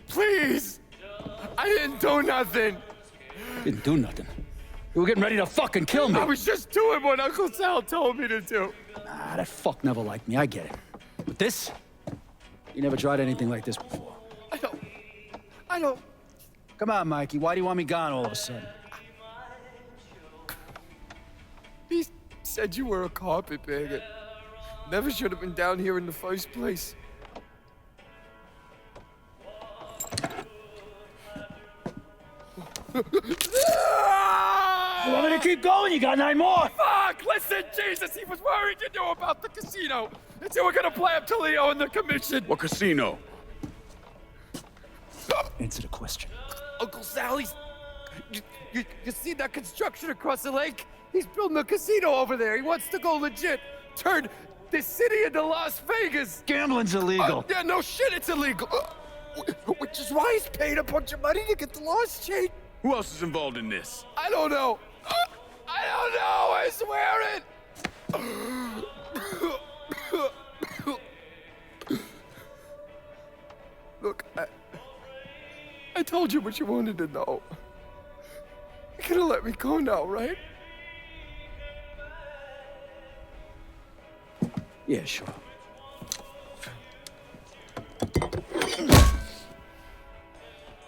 Please! I didn't do nothing! Didn't do nothing. You were getting ready to fucking kill me. I was just doing what Uncle Sal told me to do. Nah, that fuck never liked me, I get it. But this? You never tried anything like this before. I don't... Come on, Mikey, why do you want me gone all of a sudden? He said you were a carpetbagger. Never should have been down here in the first place. You want me to keep going? You got 9 more! Fuck! Listen, Jesus, he was worried you knew about the casino. And so we're gonna play up to Leo and the commission. What casino? Answer the question. Uncle Sally's... You see that construction across the lake? He's building a casino over there. He wants to go legit. Turn this city into Las Vegas. Gambling's illegal. Yeah, no shit, it's illegal. Which is why he's paid a bunch of money to get the lost chain. Who else is involved in this? I don't know. I don't know, I swear it. Look, I told you what you wanted to know. You're gonna let me go now, right? Yeah, sure.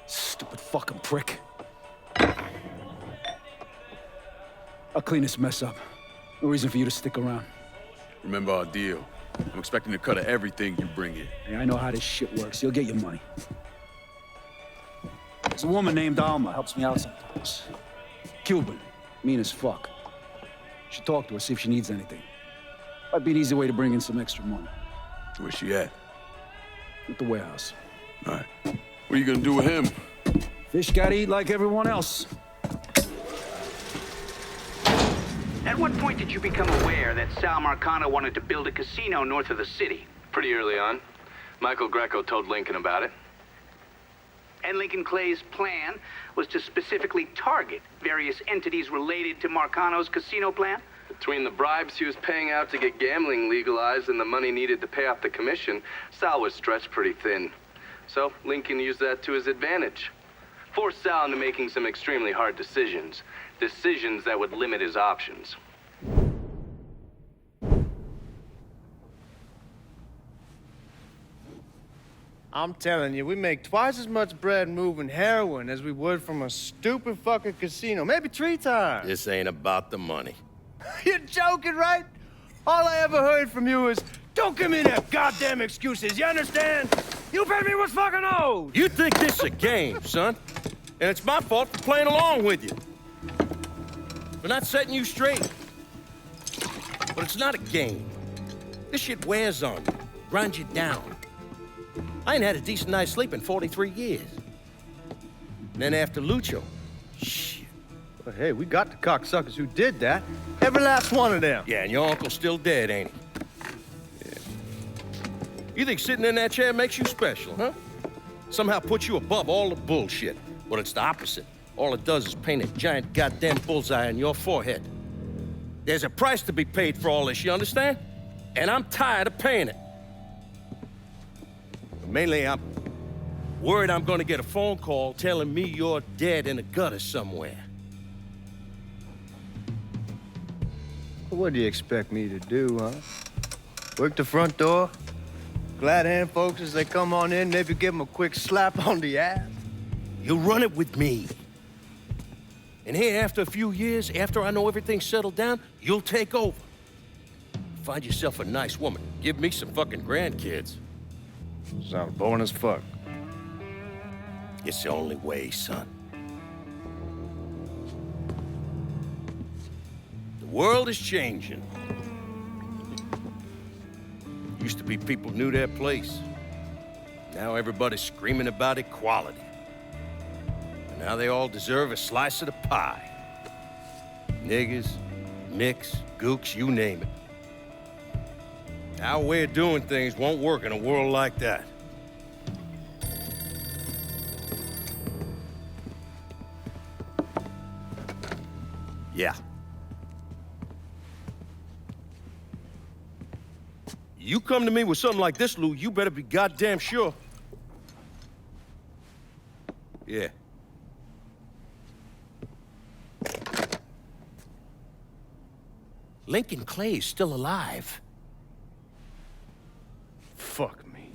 Stupid fucking prick. I'll clean this mess up. No reason for you to stick around. Remember our deal. I'm expecting a cut of everything you bring in. Hey, I know how this shit works. You'll get your money. There's a woman named Alma, helps me out sometimes. Cuban, mean as fuck. Should talk to her, see if she needs anything. Might be an easy way to bring in some extra money. Where's she at? At the warehouse. All right. What are you gonna do with him? Fish gotta eat like everyone else. At what point did you become aware that Sal Marcano wanted to build a casino north of the city? Pretty early on. Michael Greco told Lincoln about it. And Lincoln Clay's plan was to specifically target various entities related to Marcano's casino plan? Between the bribes he was paying out to get gambling legalized and the money needed to pay off the commission, Sal was stretched pretty thin. So Lincoln used that to his advantage. Forced Sal into making some extremely hard decisions. Decisions that would limit his options. I'm telling you, we make twice as much bread moving heroin as we would from a stupid fucking casino. Maybe 3 times. This ain't about the money. You're joking, right? All I ever heard from you is, don't give me that goddamn excuses, you understand? You pay me what's fucking owed! You think this is a game, son? And it's my fault for playing along with you. For not setting you straight. But it's not a game. This shit wears on you, grinds you down. I ain't had a decent night's sleep in 43 years. And then after Lucho, shit. But hey, we got the cocksuckers who did that. Every last one of them. Yeah, and your uncle's still dead, ain't he? Yeah. You think sitting in that chair makes you special, huh? Somehow puts you above all the bullshit. But it's the opposite. All it does is paint a giant goddamn bullseye on your forehead. There's a price to be paid for all this, you understand? And I'm tired of paying it. But mainly, I'm worried I'm gonna get a phone call telling me you're dead in a gutter somewhere. What do you expect me to do, huh? Work the front door? Glad hand folks as they come on in, maybe give them a quick slap on the ass? You run it with me. And here, after a few years, after I know everything's settled down, you'll take over. Find yourself a nice woman. Give me some fucking grandkids. Sounds boring as fuck. It's the only way, son. The world is changing. Used to be people knew their place. Now everybody's screaming about equality. And now they all deserve a slice of the pie. Niggers, nicks, gooks, you name it. Our way of doing things won't work in a world like that. Yeah. You come to me with something like this, Lou, you better be goddamn sure. Yeah. Lincoln Clay's still alive. Fuck me.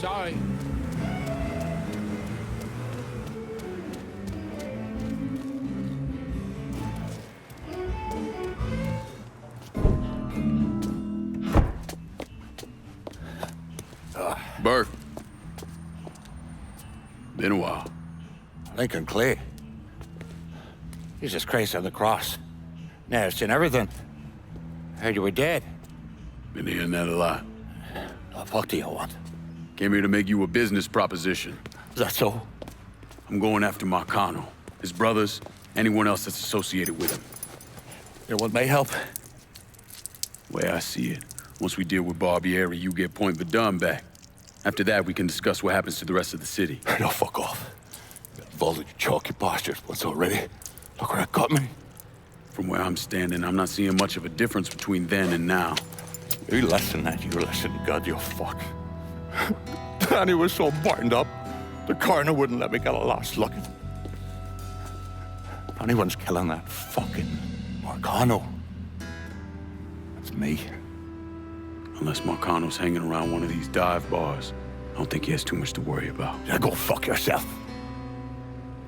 Sorry. Burke. Been a while. Lincoln Clay. Jesus Christ on the cross. Now I've seen everything. Heard you were dead. Been hearing that a lot. The fuck do you want? Came here to make you a business proposition. Is that so? I'm going after Marcano, his brothers, anyone else that's associated with him. You want my help? Way I see it, once we deal with Barbieri, you get Point Verdun back. After that, we can discuss what happens to the rest of the city. No, fuck off. Got involved in your chalky bastards once already. Look where that got me. From where I'm standing, I'm not seeing much of a difference between then and now. You listen, that you listen, God, you fuck. Danny was so burned up, the coroner wouldn't let me get a last look at him. If anyone's killing that fucking Marcano, that's me. Unless Marcano's hanging around one of these dive bars, I don't think he has too much to worry about. Yeah, go fuck yourself.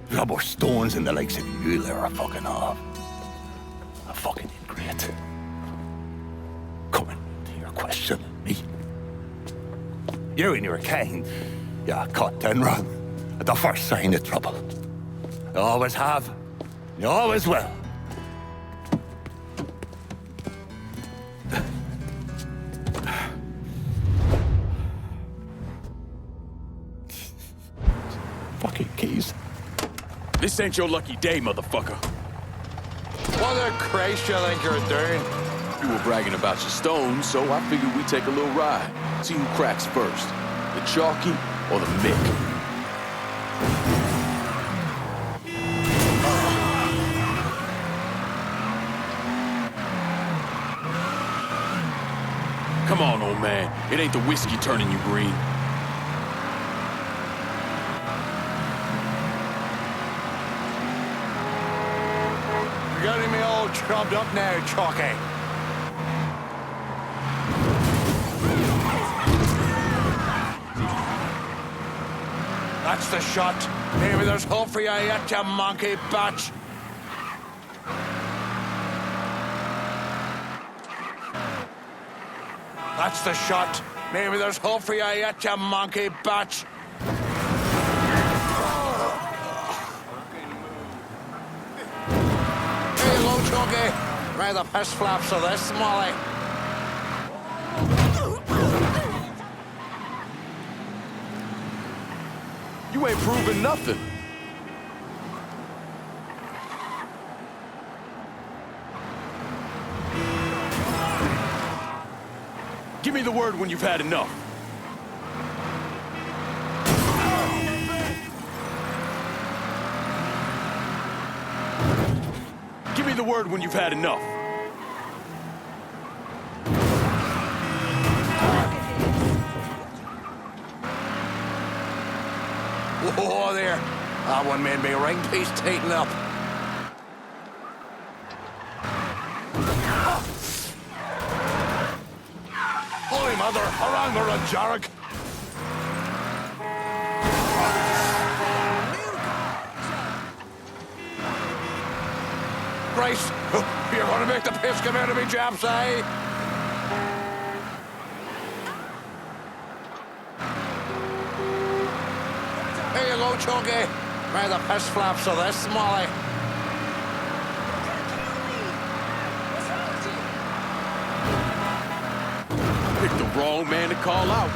There's no more stones in the lakes of you there are fucking off. A fucking ingrate. Coming to your question, me. You and your kind, you cut and run at the first sign of trouble. You always have, you always will. Fucking please. This ain't your lucky day, motherfucker. What the Christ you think you're doing? You were bragging about your stones, so I figured we'd take a little ride. See who cracks first, the Chalky or the Mick. Come on, old man. It ain't the whiskey turning you green. You're getting me all trumped up now, Chalky. That's the shot. Maybe there's hope for you yet, you monkey batch. That's the shot. Maybe there's hope for you yet, you monkey batch. Here you go, Chunky. Try the piss flaps of this, Molly. You ain't proving nothing. Give me the word when you've had enough. Give me the word when you've had enough. Whoa there. That one made me ring piece tighten up. Holy mother, around the run, Jarek. Grace, you're gonna make the piss come out of me, Japs, eh? Here you go, Chunky. Try the piss flaps of this, Molly. Picked the wrong man to call out.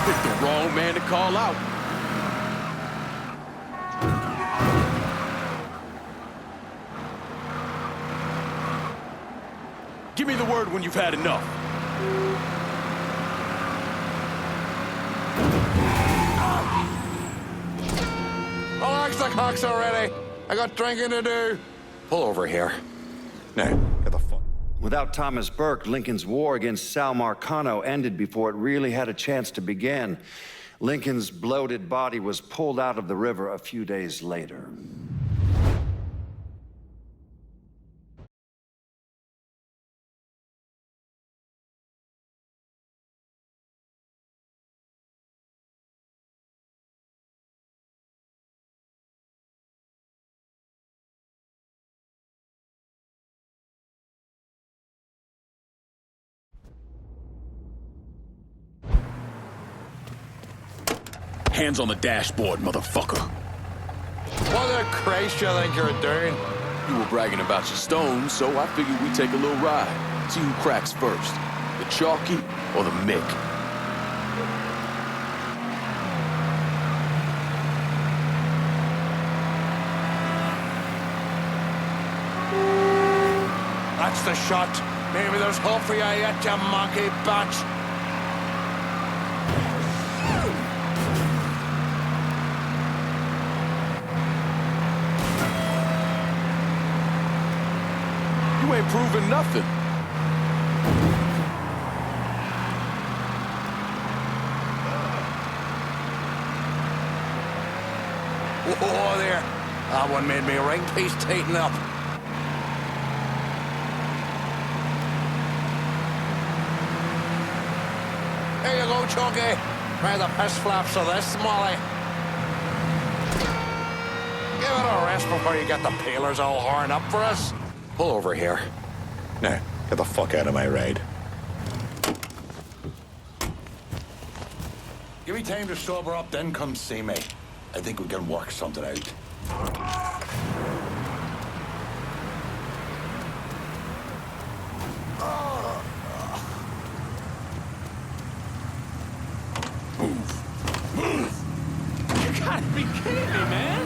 Picked the wrong man to call out. Give me the word when you've had enough. Relax the cocks already. I got drinking to do. Pull over here. Now, get the fuck. Without Thomas Burke, Lincoln's war against Sal Marcano ended before it really had a chance to begin. Lincoln's bloated body was pulled out of the river a few days later. Hands on the dashboard, motherfucker. What the Christ you think you're doing? You were bragging about your stones, so I figured we'd take a little ride. See who cracks first, the Chalky or the Mick. That's the shot. Maybe there's hope for you yet, you monkey batch. You ain't proving nothing. Whoa there. That one made me ring piece tighten up. Here you go, Chunky. Try the piss flaps of this, Molly. Give it a rest before you get the peelers all horned up for us. Pull over here. Now, get the fuck out of my ride. Give me time to sober up, then come see me. I think we can work something out. be kidding me, man!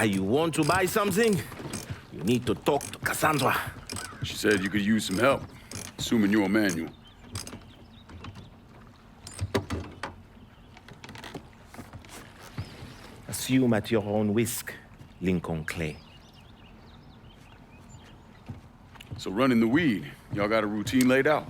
You want to buy something? You need to talk to Cassandra. She said you could use some help, assuming you're Emmanuel. Assume at your own risk, Lincoln Clay. So running the weed, y'all got a routine laid out?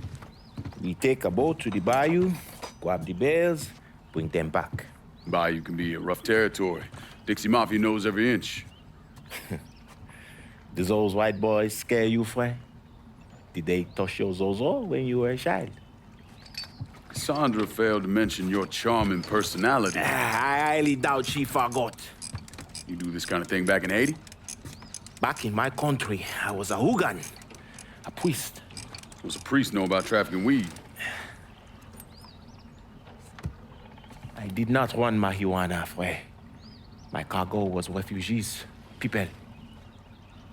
We take a boat to the bayou, grab the bears, bring them back. Bayou can be a rough territory. Dixie Mafia knows every inch. Do those white boys scare you, Fred? Did they touch your zozo when you were a child? Cassandra failed to mention your charming personality. I highly doubt she forgot. You do this kind of thing back in Haiti? Back in my country, I was a hooligan, a priest. What's a priest know about trafficking weed? I did not run marijuana, Fred. My cargo was refugees, people.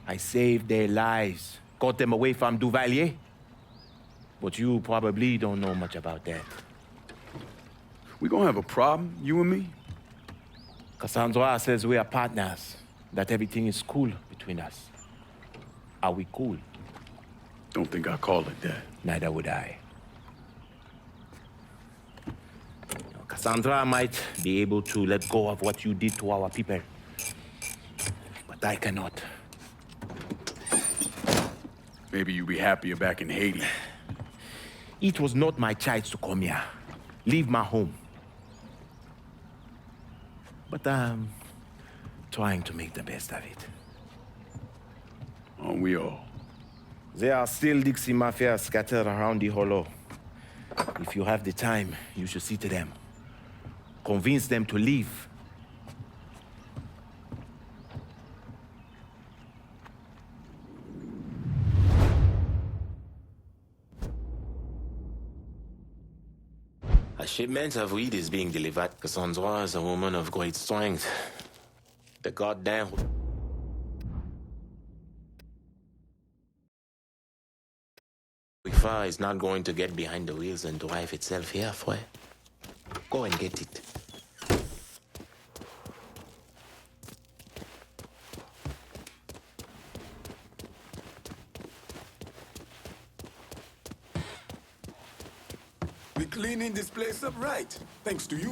I saved their lives, got them away from Duvalier. But you probably don't know much about that. We gonna have a problem, you and me? Cassandra says we are partners, that everything is cool between us. Are we cool? Don't think I call it that. Neither would I. Cassandra might be able to let go of what you did to our people. But I cannot. Maybe you'll be happier back in Haiti. It was not my choice to come here. Leave my home. But I'm trying to make the best of it. Aren't we all? There are still Dixie Mafia scattered around the hollow. If you have the time, you should see to them. Convince them to leave. A shipment of weed is being delivered. Cassandra is a woman of great strength. The goddamn... Wi-Fi is not going to get behind the wheels and drive itself here, Fred. Go and get it. We're cleaning this place up right, thanks to you.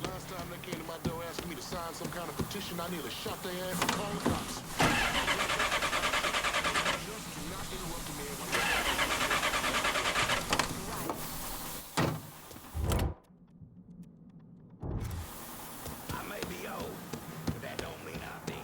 Last time they came to my door asking me to sign some kind of petition, I nearly shot their ass and called the cops. Just do not interrupt me in I may be old, but that don't mean I'm dead.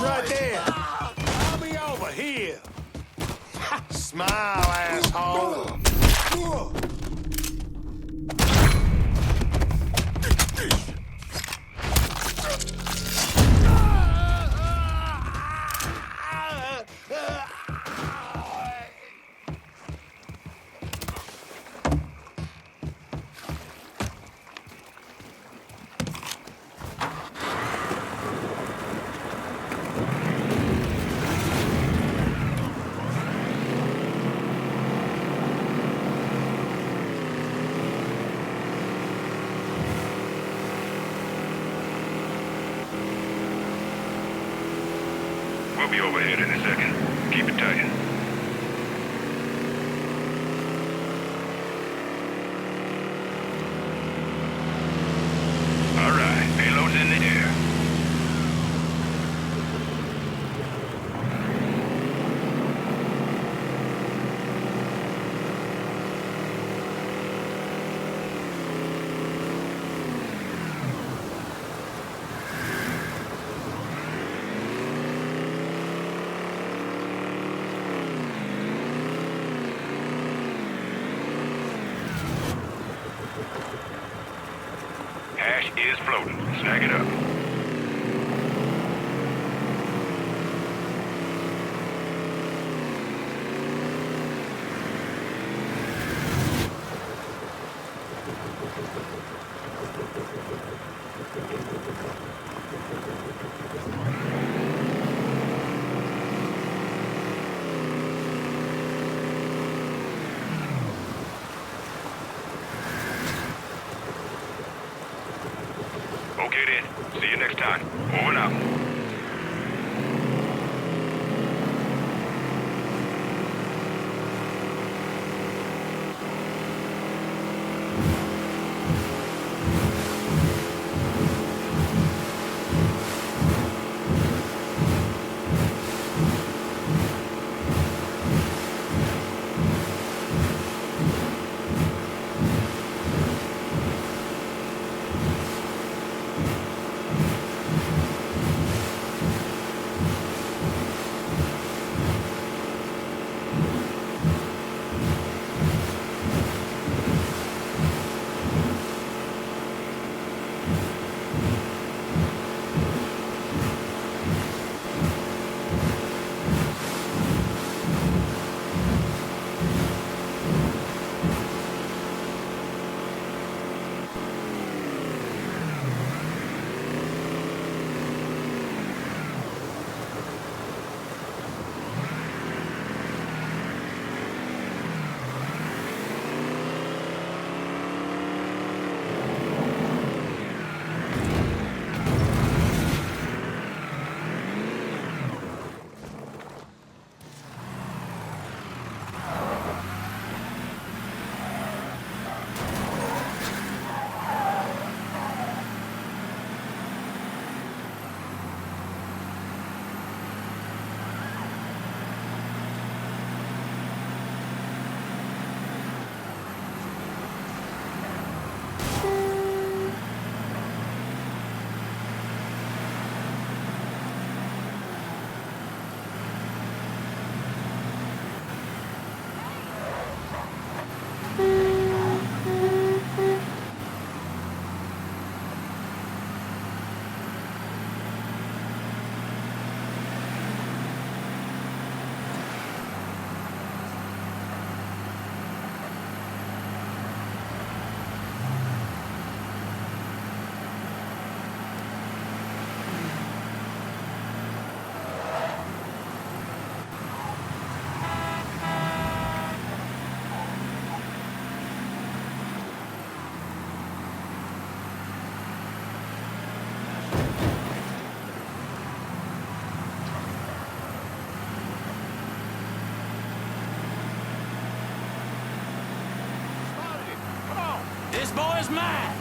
right there. I'll be over here. Smile, asshole. We'll be overhead in a second. Keep it tight. All right, payload's in the air. Hash is floating. Snag it up. Okay then. See you next time. Over and out. This boy's mine!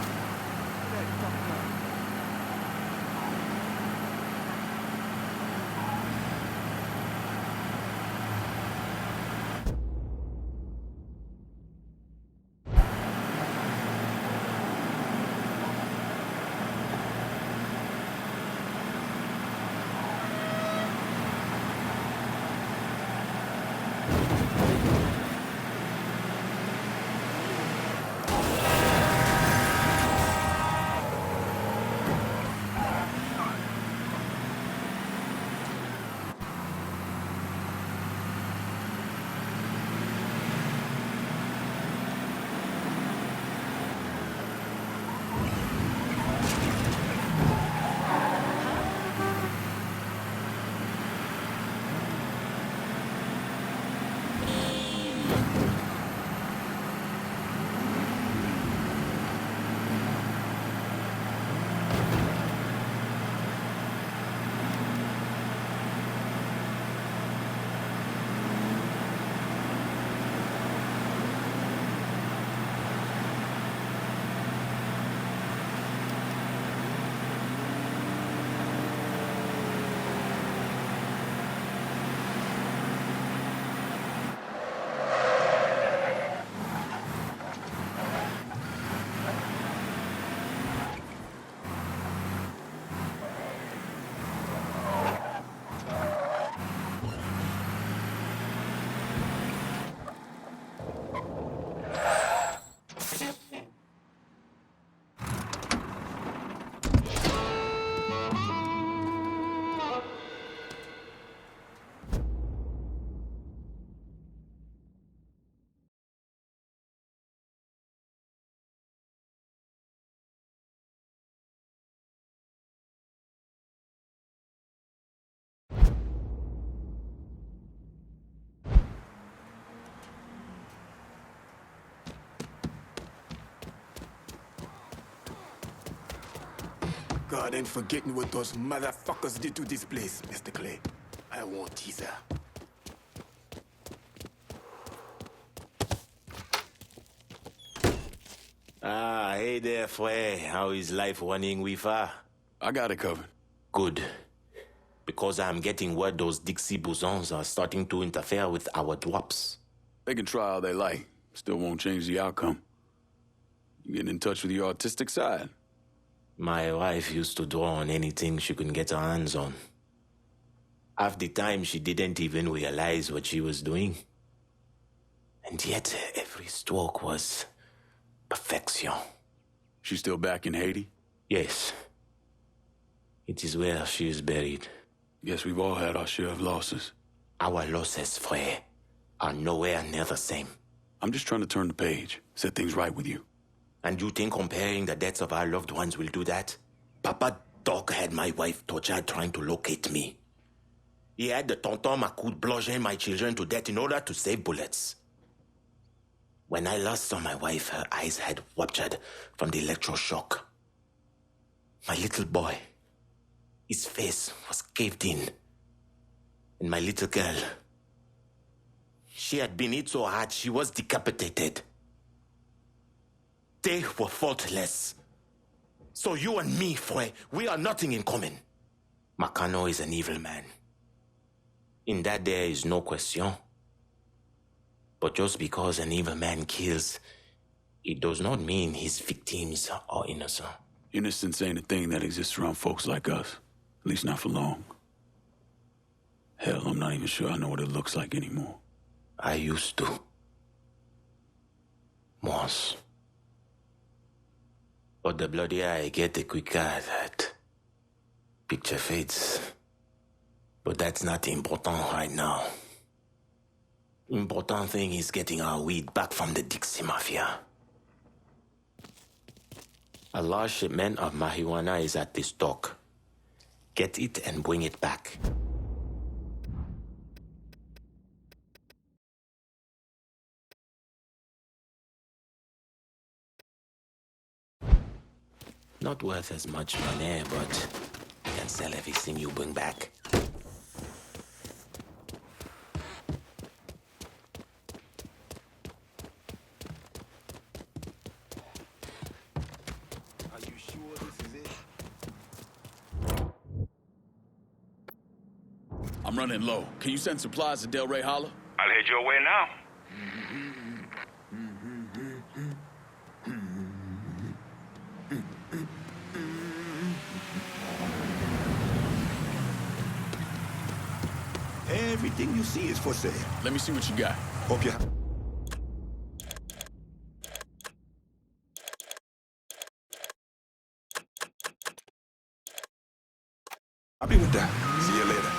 God ain't forgetting what those motherfuckers did to this place, Mr. Clay. I won't teaser. Ah, hey there, Frey. How is life running with her? I got it covered. Good. Because I'm getting word those Dixie bosons are starting to interfere with our drops. They can try all they like. Still won't change the outcome. You getting in touch with your artistic side? My wife used to draw on anything she could get her hands on. Half the time, she didn't even realize what she was doing. And yet, every stroke was perfection. She's still back in Haiti? Yes. It is where she is buried. Yes, we've all had our share of losses. Our losses, Frey, are nowhere near the same. I'm just trying to turn the page, set things right with you. And you think comparing the deaths of our loved ones will do that? Papa Doc had my wife tortured trying to locate me. He had the Tonton Macoute bludgeon my children to death in order to save bullets. When I last saw my wife, her eyes had ruptured from the electroshock. My little boy, his face was caved in. And my little girl, she had been hit so hard she was decapitated. They were faultless. So you and me, Frey, we are nothing in common. Marcano is an evil man. In that there is no question. But just because an evil man kills, it does not mean his victims are innocent. Innocence ain't a thing that exists around folks like us. At least not for long. Hell, I'm not even sure I know what it looks like anymore. I used to. Once. But the bloodier I get, the quicker that picture fades. But that's not important right now. Important thing is getting our weed back from the Dixie Mafia. A large shipment of marijuana is at this dock. Get it and bring it back. Not worth as much money, but you can sell everything you bring back. Are you sure this is it? I'm running low. Can you send supplies to Del Rey Holler? I'll head your way now. Everything you see is for sale. Let me see what you got. Hope you have... I'll be with that. See you later.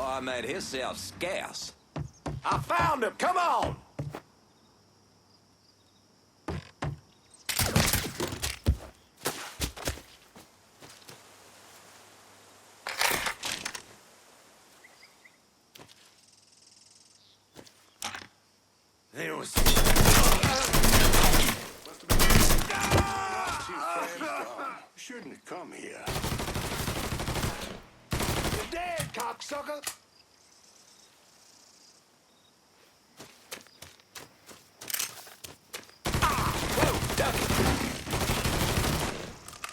guy made himself scarce. I found him! Come on! There was... Shouldn't have come here. You're dead, cocksucker! Whoa, duck it!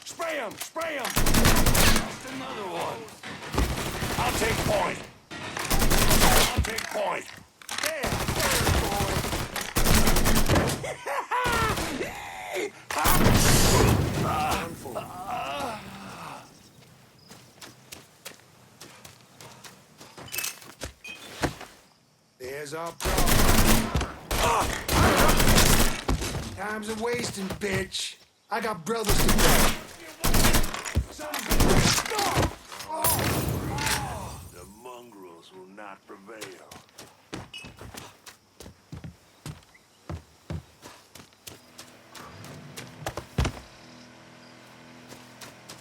Spray him! Spray him! Just another one. I'll take point. I'll take point. There, there's our problem. Time's a wasting, bitch. I got brothers to pay. The mongrels will not prevail.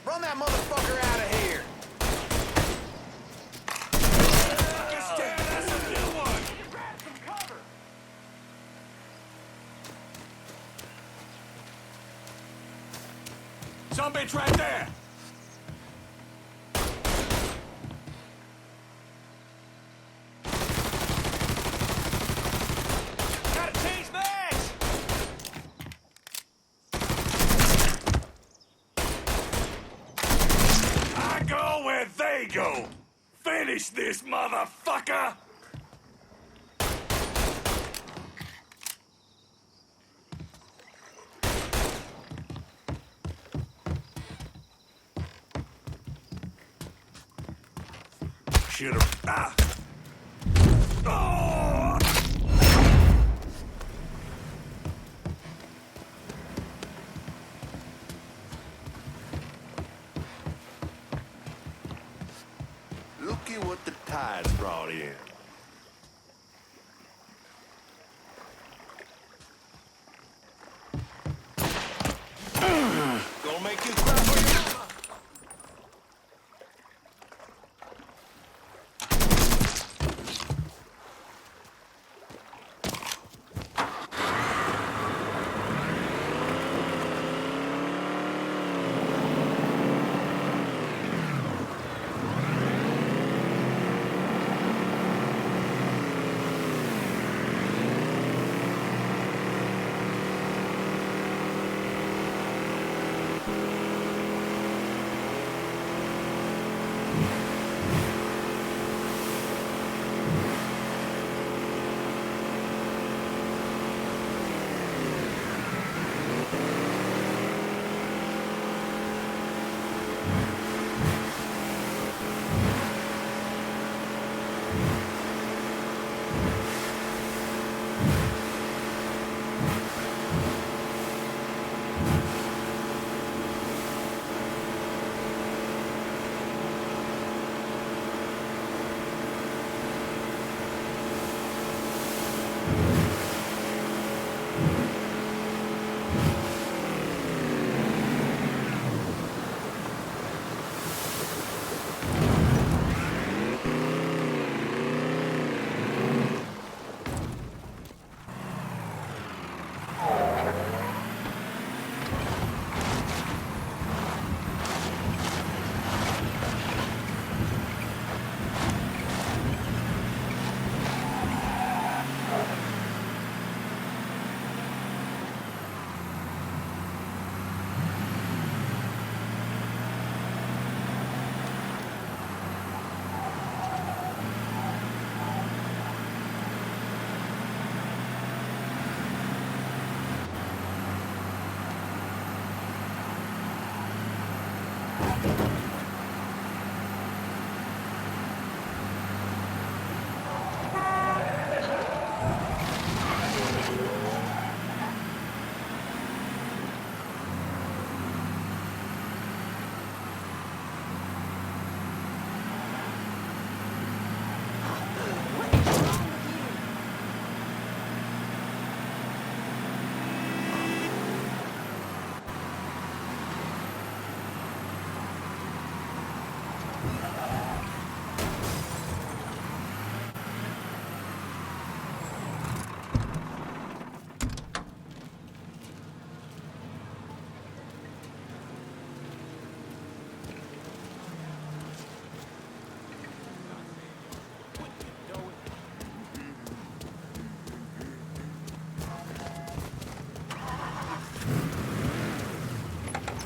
Run that motherfucker out of here! That's a new one! Grab some cover! Some bitch right there! Gotta change bags! I go where they go! Finish this, motherfucker! Should've... Ah! Oh! Looky what the tide's brought in. Gonna make you cry for your mama!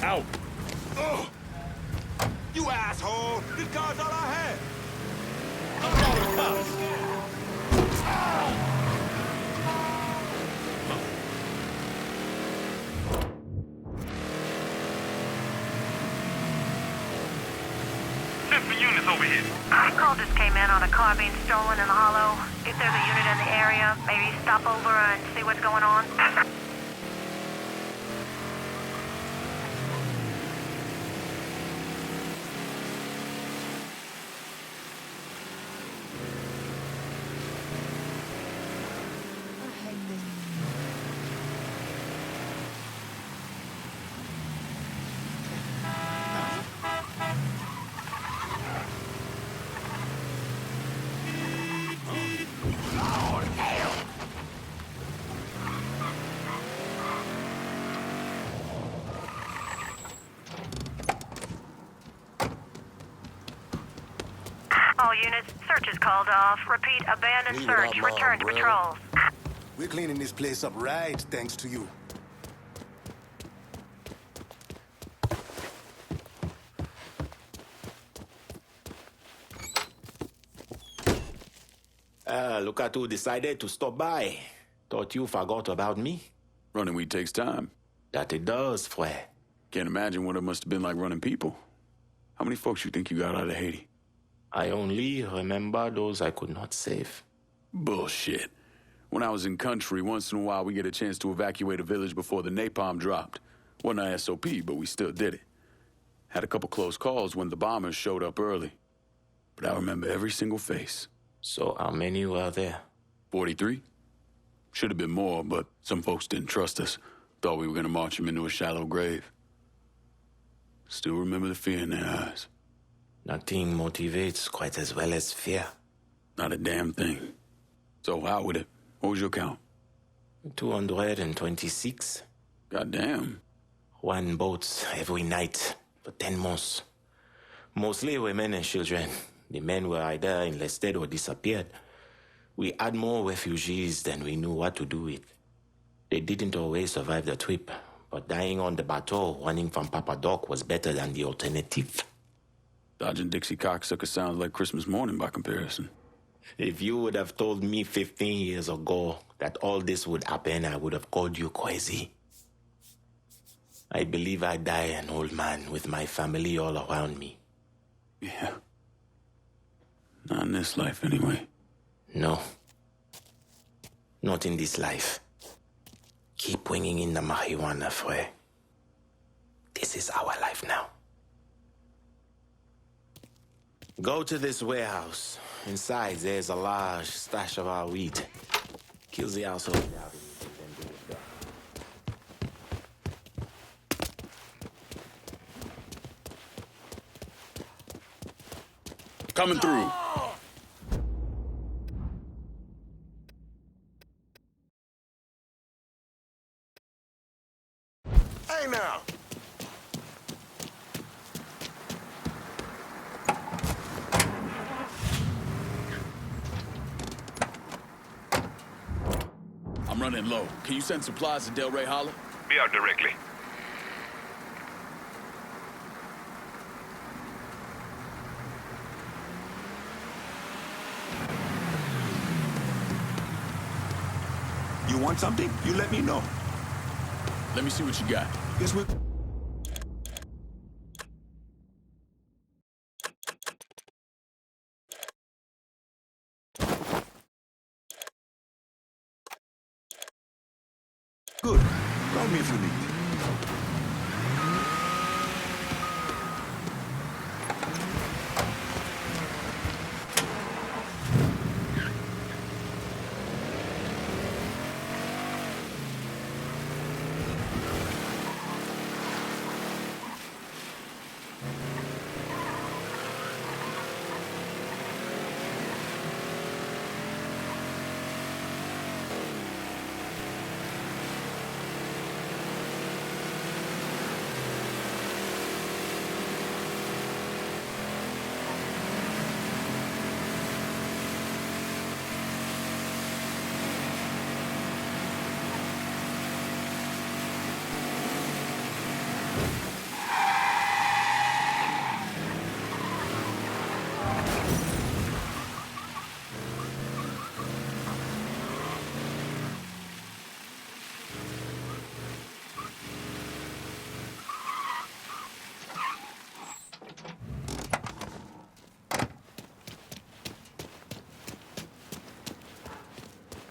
Out. Oh! You asshole! This car's all I had! Units over here. Call just came in on a car being stolen in the hollow. If there's a unit in the area, maybe stop over and see what's going on. All units, search is called off. Repeat, abandoned Leave it search. up, Mom, Return to brother. patrols. We're cleaning this place up right, thanks to you. Look at who decided to stop by. Thought you forgot about me. Running weed takes time. That it does, Fred. Can't imagine what it must have been like running people. How many folks you think you got out of Haiti? I only remember those I could not save. Bullshit. When I was in country, once in a while we get a chance to evacuate a village before the napalm dropped. Wasn't our SOP, but we still did it. Had a couple close calls when the bombers showed up early. But I remember every single face. So how many were there? 43. Should have been more, but some folks didn't trust us. Thought we were gonna march them into a shallow grave. Still remember the fear in their eyes. Nothing motivates quite as well as fear. Not a damn thing. So how with it? What was your count? 226. Goddamn. One boat every night for 10 months. Mostly women and children. The men were either enlisted or disappeared. We had more refugees than we knew what to do with. They didn't always survive the trip, but dying on the bateau running from Papa Doc was better than the alternative. Dodging Dixie cocksucker sounds like Christmas morning by comparison. If you would have told me 15 years ago that all this would happen, I would have called you crazy. I believe I die an old man with my family all around me. Yeah. Not in this life, anyway. No. Not in this life. Keep bringing in the marijuana, Fred. This is our life now. Go to this warehouse. Inside, there's a large stash of our weed. Kill the household. Coming through. Hey now! I'm running low. Can you send supplies to Del Rey Holler? Be out directly. You want something? You let me know. Let me see what you got. Guess what? Good. Call me if you need.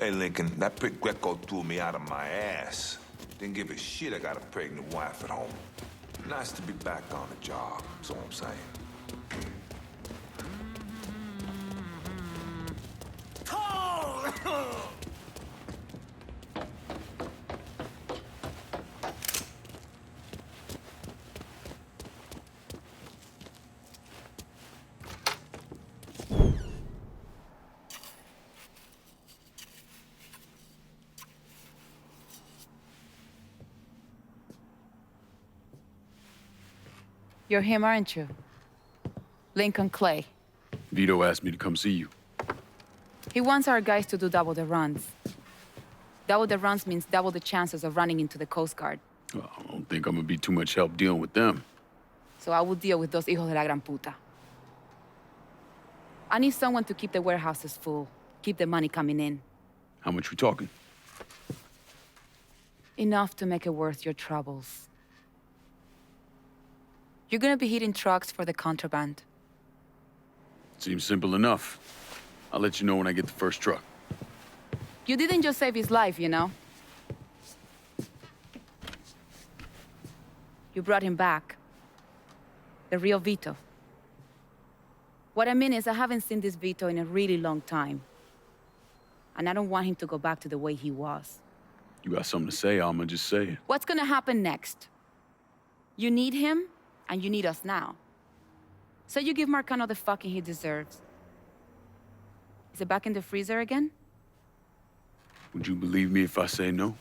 Hey, Lincoln, that prick Greco threw me out of my ass. Didn't give a shit I got a pregnant wife at home. Nice to be back on the job, that's all I'm saying. You're him, aren't you? Lincoln Clay. Vito asked me to come see you. He wants our guys to do double the runs. Double the runs means double the chances of running into the Coast Guard. Well, I don't think I'm gonna be too much help dealing with them. So I will deal with those hijos de la gran puta. I need someone to keep the warehouses full, keep the money coming in. How much we talking? Enough to make it worth your troubles. You're gonna be hitting trucks for the contraband. Seems simple enough. I'll let you know when I get the first truck. You didn't just save his life, you know? You brought him back. The real Vito. What I mean is, I haven't seen this Vito in a really long time. And I don't want him to go back to the way he was. You got something to say, I'ma just say it. What's gonna happen next? You need him, and you need us now. So you give Marcano the fucking he deserves. Is it back in the freezer again? Would you believe me if I say no?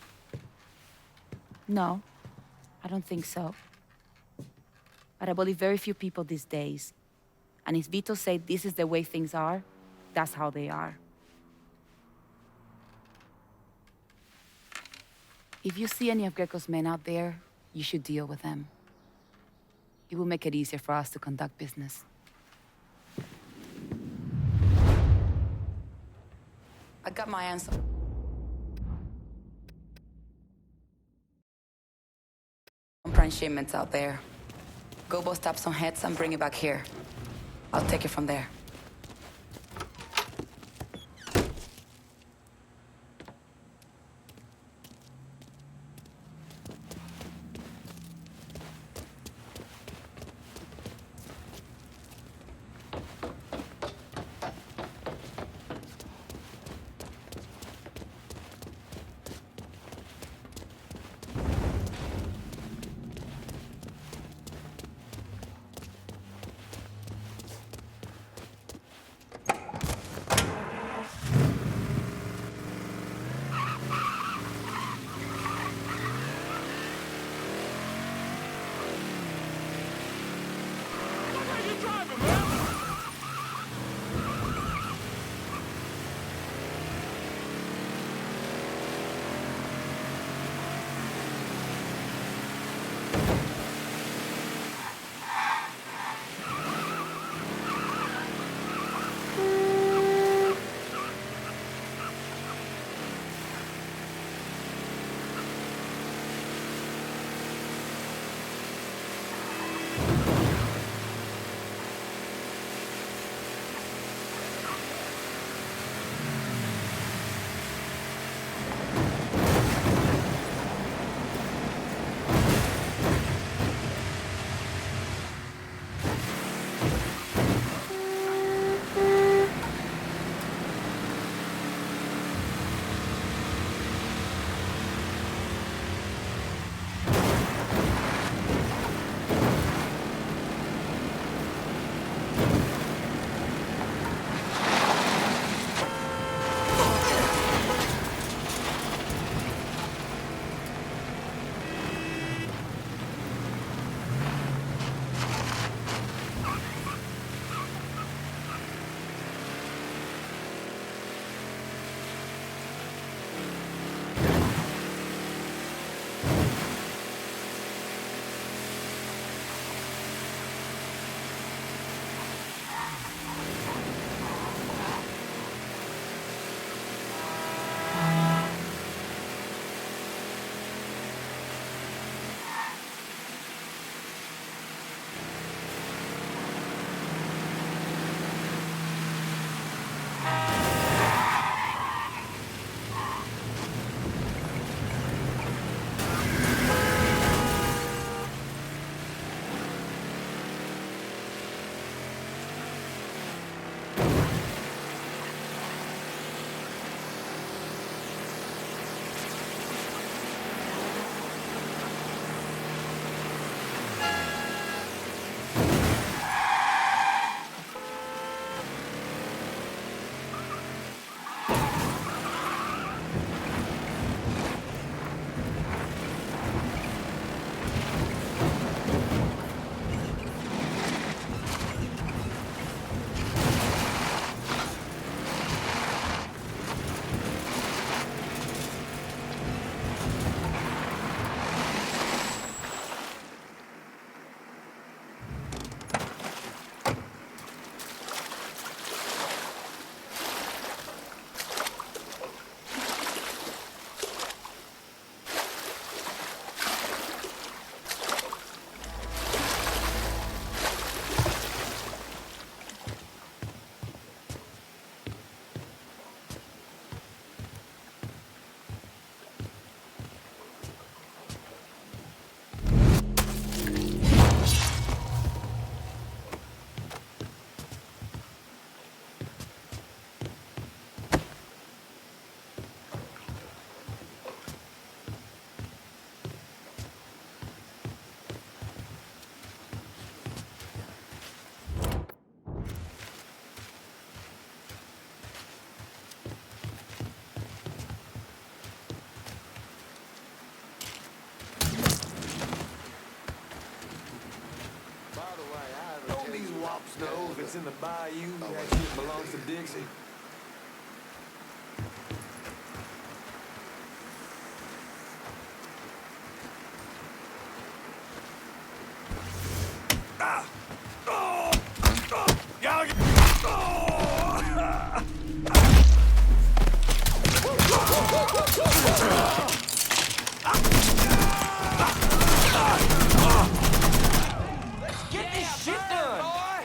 No, I don't think so. But I believe very few people these days. And if Vito said this is the way things are, that's how they are. If you see any of Greco's men out there, you should deal with them. It will make it easier for us to conduct business. I got my answer. Prime shipments out there. Go bust up some heads and bring it back here. I'll take it from there. know if it's in the bayou, that shit belongs to Dixie. Get this shit done!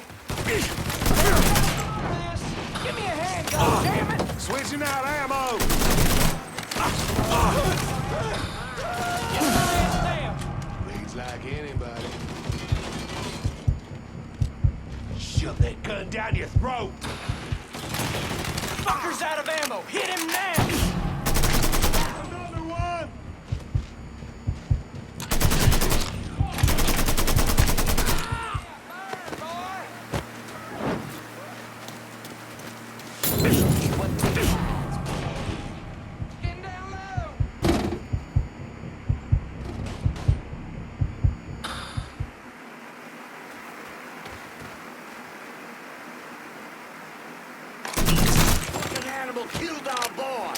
Give me a hand, goddammit! Switching out ammo! Bleeds like anybody. Shove that gun down your throat! Fucker's out of ammo! Hit him now! Another one! Getting down low! Fucking animal killed our boy.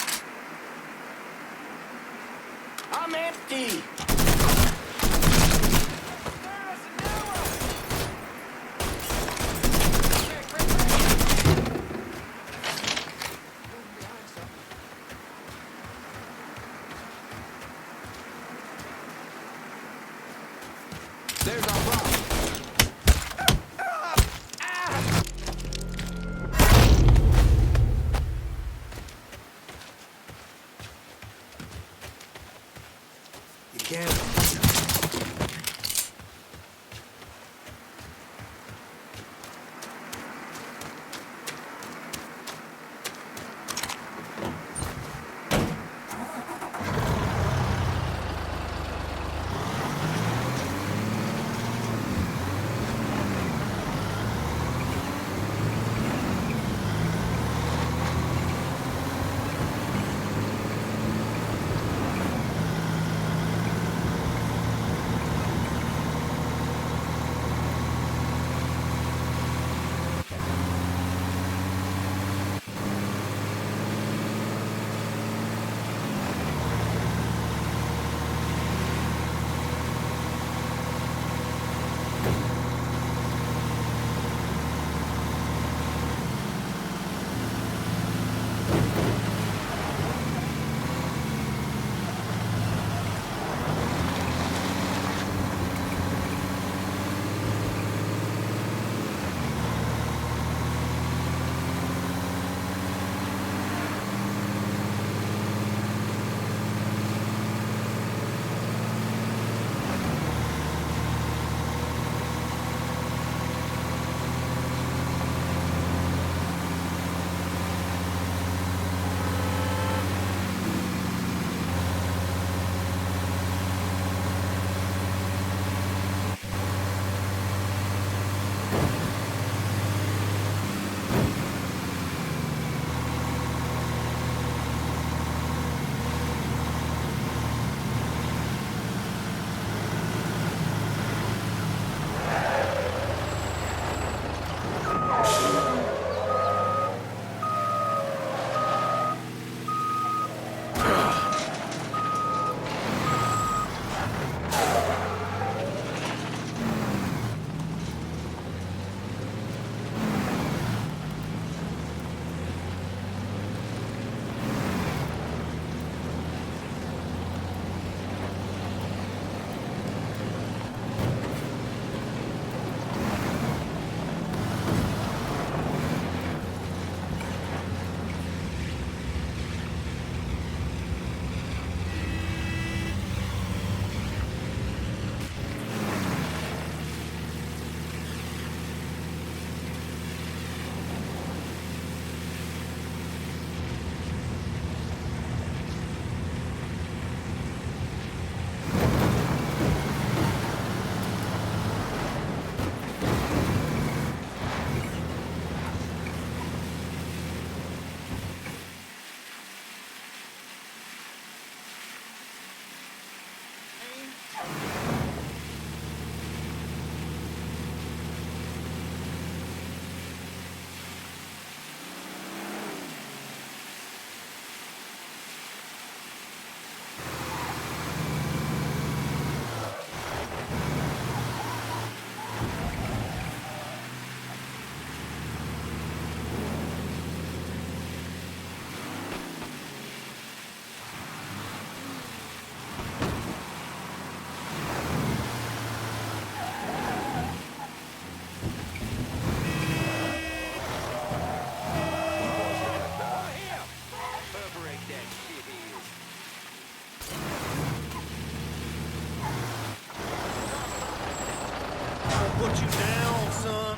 want you down, son.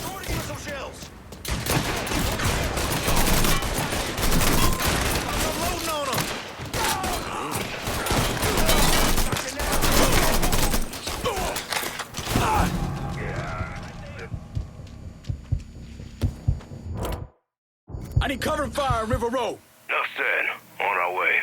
Sorting missile shells. I'm loading on them. I need cover and fire on River Road. Enough said. On our way.